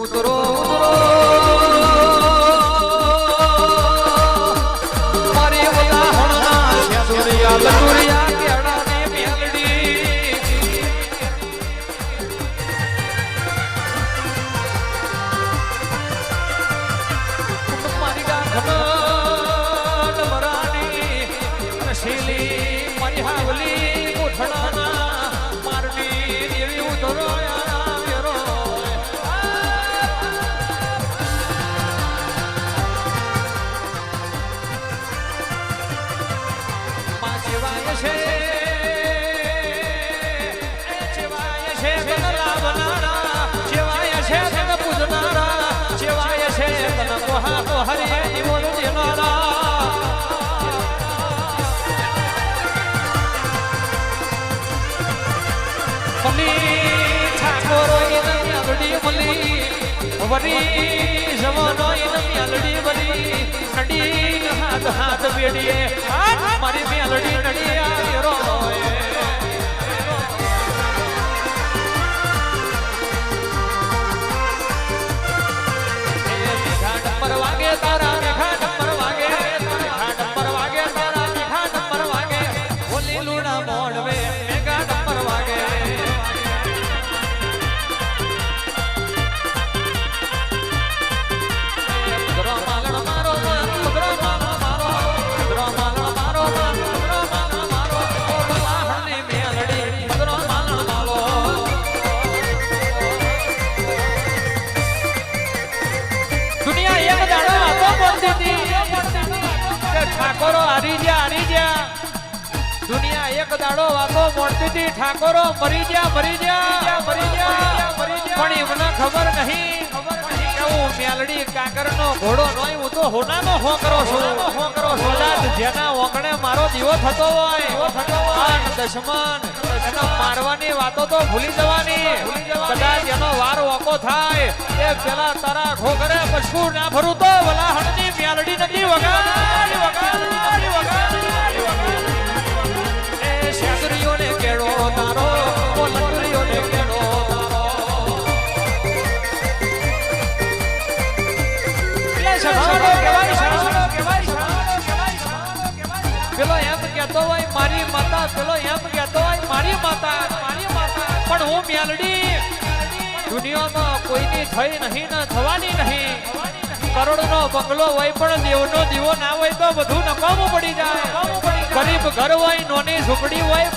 ઉતરો ઉતરો મારી વલાહણના શેદુરિયા લટુરિયા કેળાની મેલડી મારી ગાંઠ મરાની નશીલી મારી હાવલી કોઠડાના મારની દેવી ઉતરો વરી જવાનો મેલડી વરી નડી હાથ હાથ બેડીએ મારી મેલડી નડી આવ્યો ડમ્બર વાગે તારા રેખા ડમ્બર વાગે ડમ્બર વાગે તારા રેખા ડમ્બર વાગે ઓલી લુણા મોડવે મેગા ડમ્બર વાગે ઠાકોરો હારી જા દુનિયા એક દાડો વાતો મોડતી હતી ઠાકોરો મરી જા પણ એમને ખબર નહીં કે હું મેલડી કાકર નો ઘોડો નોય હું તો હોનાનો હોકરો છું જેના ઓકણે મારો દીવો થતો હોય દશમન એનો મારવાની વાતો તો ભૂલી જવાની કદાચ એનો વાર ઓકો થાય એ પેલા તારા ઘોઘરે પછું ના ભરું તો વલાહણની મેલડી નથી વગાડી એ શેગરીઓને કેળો તારો ઓ લટરીઓને કેળો તારો એટલે શરણો કહેવાય પેલો એમ કહેતો હોય મારી માતા પેલો એમ કહેતો હોય મારી માતા પણ હું મેલડી દુનિયામાં કોઈની થઈ નહીં ને થવાની નહીં કરોડનો બંગલો હોય પણ દેવનો દીવો ના હોય તો બધું નકામું પડી જાય ગરીબ ઘર હોય નોની ઝૂંપડી હોય